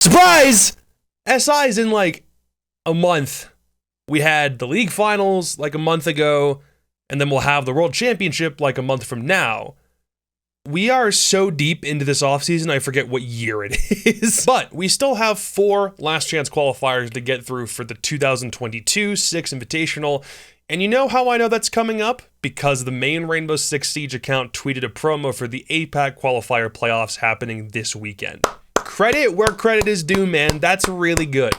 Surprise! SI's in like a month. We had the league finals like a month ago, and then we'll have the world championship like a month from now. We are so deep into this offseason, I forget what year it is. But we still have 4 last chance qualifiers to get through for the 2022 Six Invitational. And you know how I know that's coming up? Because the main Rainbow Six Siege account tweeted a promo for the APAC qualifier playoffs happening this weekend. Credit where credit is due, man. That's really good.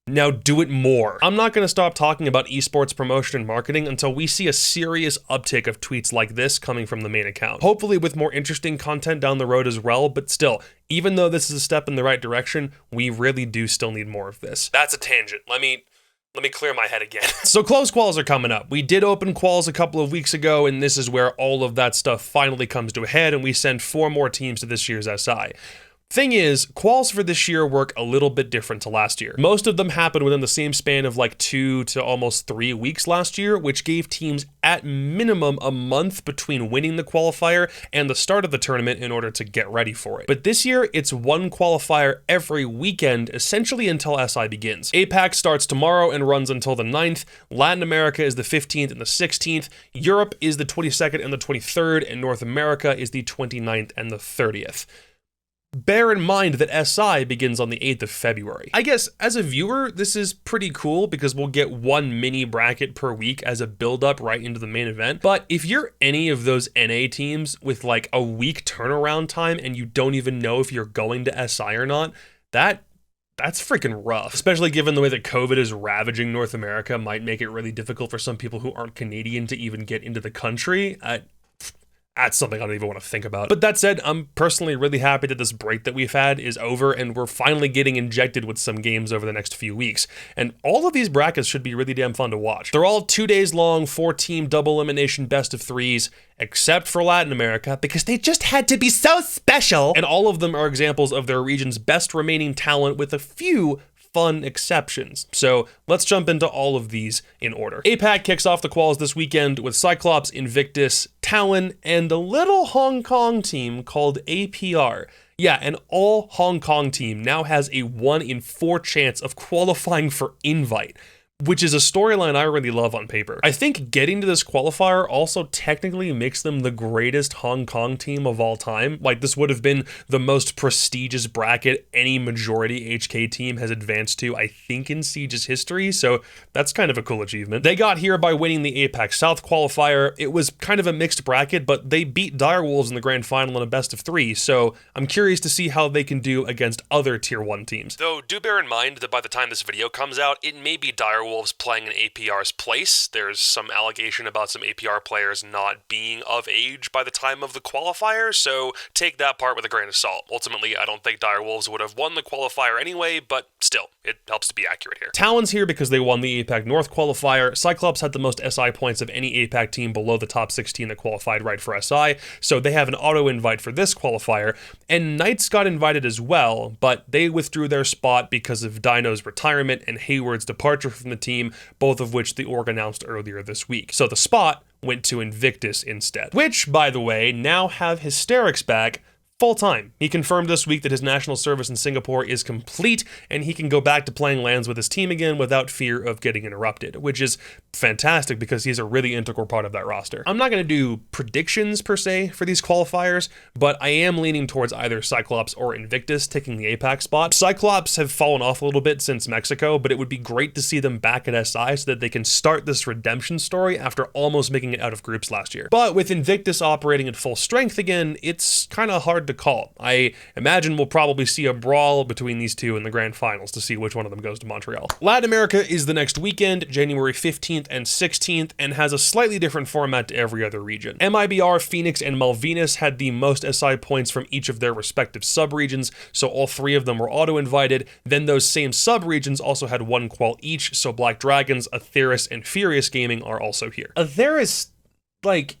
Now do it more. I'm not going to stop talking about esports promotion and marketing until we see a serious uptick of tweets like this coming from the main account. Hopefully with more interesting content down the road as well, but still, even though this is a step in the right direction, we really do still need more of this. That's a tangent. Let me clear my head again. So closed quals are coming up. We did open quals a couple of weeks ago, and this is where all of that stuff finally comes to a head, and we send 4 more teams to this year's SI. Thing is, quals for this year work a little bit different to last year. Most of them happened within the same span of like 2 to almost 3 weeks last year, which gave teams at minimum a month between winning the qualifier and the start of the tournament in order to get ready for it. But this year, it's 1 qualifier every weekend, essentially until SI begins. APAC starts tomorrow and runs until the 9th. Latin America is the 15th and the 16th. Europe is the 22nd and the 23rd, and North America is the 29th and the 30th. Bear in mind that SI begins on the 8th of February. I guess, as a viewer, this is pretty cool because we'll get 1 mini bracket per week as a build-up right into the main event. But if you're any of those NA teams with like a week turnaround time and you don't even know if you're going to SI or not, that's freaking rough. Especially given the way that COVID is ravaging North America might make it really difficult for some people who aren't Canadian to even get into the country. That's something I don't even want to think about. But that said, I'm personally really happy that this break that we've had is over and we're finally getting injected with some games over the next few weeks. And all of these brackets should be really damn fun to watch. They're all 2 days long, 4-team double elimination best of 3s, except for Latin America, because they just had to be so special. And all of them are examples of their region's best remaining talent with a few fun exceptions. So let's jump into all of these in order. APAC kicks off the quals this weekend with Cyclops, Invictus, Talon, and a little Hong Kong team called APR. Yeah, an all Hong Kong team now has a 1 in 4 chance of qualifying for Invite, which is a storyline I really love on paper. I think getting to this qualifier also technically makes them the greatest Hong Kong team of all time. Like, this would have been the most prestigious bracket any majority HK team has advanced to, I think, in Siege's history, so that's kind of a cool achievement. They got here by winning the APAC South qualifier. It was kind of a mixed bracket, but they beat Direwolves in the grand final in a best of 3, so I'm curious to see how they can do against other tier 1 teams. Though, do bear in mind that by the time this video comes out, it may be Direwolves playing in APR's place. There's some allegation about some APR players not being of age by the time of the qualifier, so take that part with a grain of salt. Ultimately, I don't think Direwolves would have won the qualifier anyway, but still, it helps to be accurate here. Talon's here because they won the APAC North qualifier. Cyclops had the most SI points of any APAC team below the top 16 that qualified right for SI, so they have an auto-invite for this qualifier, and Knights got invited as well, but they withdrew their spot because of Dino's retirement and Hayward's departure from the team, both of which the org announced earlier this week. So the spot went to Invictus instead, which, by the way, now have Hysterics back full-time. He confirmed this week that his national service in Singapore is complete and he can go back to playing LANs with his team again without fear of getting interrupted, which is fantastic because he's a really integral part of that roster. I'm not going to do predictions per se for these qualifiers, but I am leaning towards either Cyclops or Invictus taking the APAC spot. Cyclops have fallen off a little bit since Mexico, but it would be great to see them back at SI so that they can start this redemption story after almost making it out of groups last year. But with Invictus operating at full strength again, it's kind of hard to call. I imagine we'll probably see a brawl between these two in the grand finals to see which one of them goes to Montreal. Latin America is the next weekend, January 15th and 16th, and has a slightly different format to every other region. MIBR, Phoenix, and Malvinas had the most SI points from each of their respective subregions, so all 3 of them were auto-invited. Then those same subregions also had 1 qual each, so Black Dragons, Atheris, and Furious Gaming are also here. Atheris, like,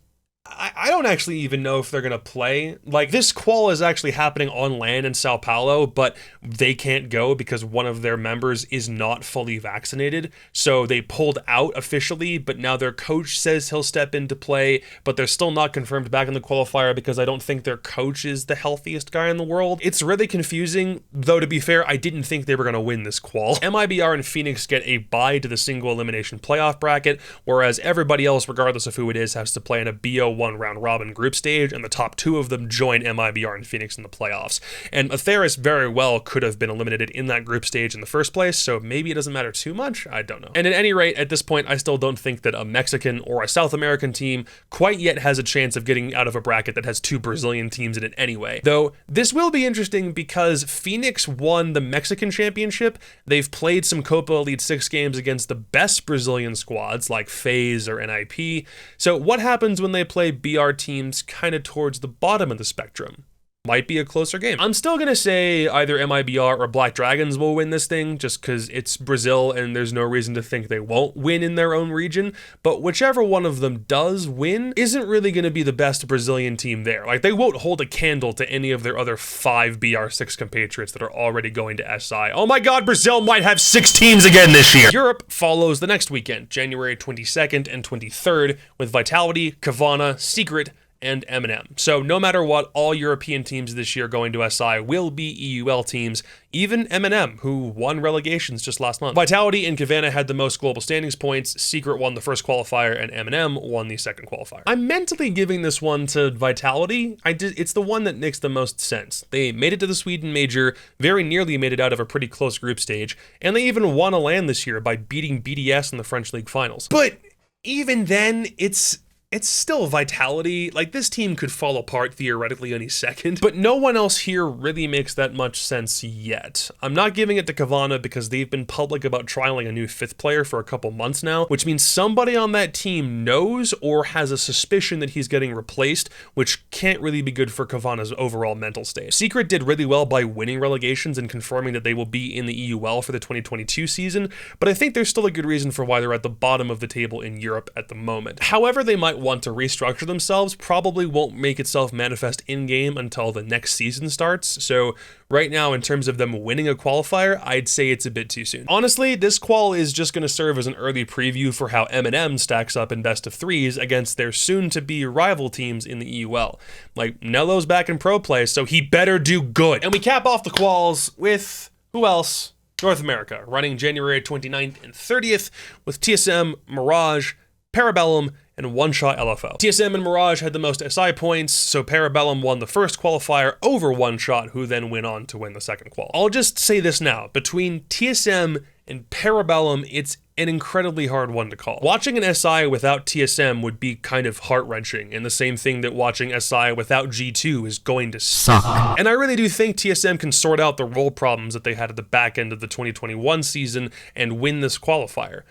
I don't actually even know if they're going to play. Like, this qual is actually happening on land in Sao Paulo, but they can't go because one of their members is not fully vaccinated. So they pulled out officially, but now their coach says he'll step into play, but they're still not confirmed back in the qualifier because I don't think their coach is the healthiest guy in the world. It's really confusing, though to be fair, I didn't think they were going to win this qual. MIBR and Phoenix get a bye to the single elimination playoff bracket, whereas everybody else, regardless of who it is, has to play in a BO1 round robin group stage, and the top two of them join MIBR and Phoenix in the playoffs. And Atheris very well could have been eliminated in that group stage in the first place, so maybe it doesn't matter too much, I don't know. And at any rate, at this point, I still don't think that a Mexican or a South American team quite yet has a chance of getting out of a bracket that has two Brazilian teams in it anyway. Though, this will be interesting because Phoenix won the Mexican championship. They've played some Copa Elite 6 games against the best Brazilian squads like FaZe or NIP. So what happens when they play BR teams kind of towards the bottom of the spectrum? Might be a closer game. I'm still going to say either MIBR or Black Dragons will win this thing just because it's Brazil and there's no reason to think they won't win in their own region, but whichever one of them does win isn't really going to be the best Brazilian team there. Like, they won't hold a candle to any of their other 5 BR6 compatriots that are already going to SI. Oh my god, Brazil might have 6 teams again this year! Europe follows the next weekend, January 22nd and 23rd, with Vitality, Kavana, Secret, and M&M. So no matter what, all European teams this year going to SI will be EUL teams, even M&M, who won relegations just last month. Vitality and Kavana had the most global standings points, Secret won the first qualifier, and M&M won the second qualifier. I'm mentally giving this one to Vitality. It's the one that makes the most sense. They made it to the Sweden Major, very nearly made it out of a pretty close group stage, and they even won a LAN this year by beating BDS in the French League finals. But even then, it's still Vitality. Like, this team could fall apart theoretically any second, but no one else here really makes that much sense yet. I'm not giving it to Kavana because they've been public about trialing a new 5th player for a couple months now, which means somebody on that team knows or has a suspicion that he's getting replaced, which can't really be good for Kavana's overall mental state. Secret did really well by winning relegations and confirming that they will be in the EUL for the 2022 season, but I think there's still a good reason for why they're at the bottom of the table in Europe at the moment. However, they might want to restructure themselves, probably won't make itself manifest in-game until the next season starts, so right now, in terms of them winning a qualifier, I'd say it's a bit too soon. Honestly, this qual is just going to serve as an early preview for how M&M stacks up in best of 3s against their soon-to-be rival teams in the EUL. Like, Nello's back in pro play, so he better do good. And we cap off the quals with, who else? North America, running January 29th and 30th with TSM, Mirage, Parabellum, and One Shot LFO. TSM and Mirage had the most SI points, so Parabellum won the first qualifier over One Shot, who then went on to win the second qual. I'll just say this now, between TSM and Parabellum, it's an incredibly hard one to call. Watching an SI without TSM would be kind of heart-wrenching, and the same thing that watching SI without G2 is going to suck. And I really do think TSM can sort out the role problems that they had at the back end of the 2021 season and win this qualifier.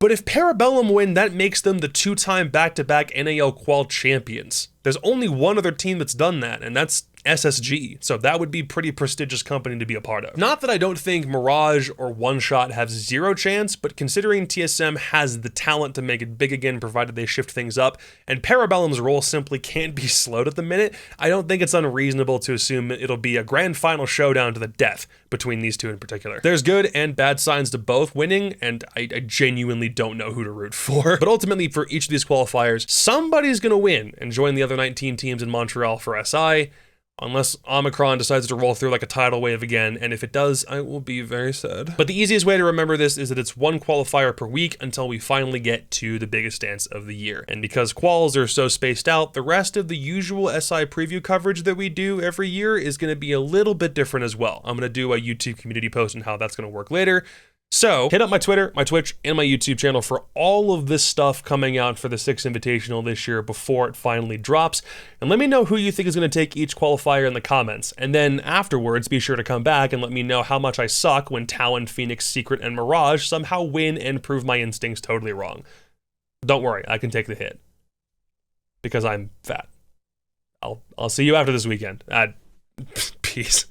But if Parabellum win, that makes them the 2-time back-to-back NAL qual champions. There's only one other team that's done that, and that's SSG, so that would be pretty prestigious company to be a part of. Not that I don't think Mirage or One Shot have 0 chance, but considering TSM has the talent to make it big again provided they shift things up, and Parabellum's role simply can't be slowed at the minute, I don't think it's unreasonable to assume it'll be a grand final showdown to the death between these two in particular. There's good and bad signs to both winning, and I genuinely don't know who to root for. But ultimately, for each of these qualifiers, somebody's gonna win and join the other 19 teams in Montreal for SI, unless Omicron decides to roll through like a tidal wave again, and if it does, I will be very sad. But the easiest way to remember this is that it's one qualifier per week until we finally get to the biggest dance of the year. And because quals are so spaced out, the rest of the usual SI preview coverage that we do every year is going to be a little bit different as well. I'm going to do a YouTube community post on how that's going to work later. So hit up my Twitter, my Twitch, and my YouTube channel for all of this stuff coming out for the Six Invitational this year before it finally drops. And let me know who you think is going to take each qualifier in the comments. And then afterwards, be sure to come back and let me know how much I suck when Talon, Phoenix, Secret, and Mirage somehow win and prove my instincts totally wrong. Don't worry, I can take the hit. Because I'm fat. I'll see you after this weekend. Peace.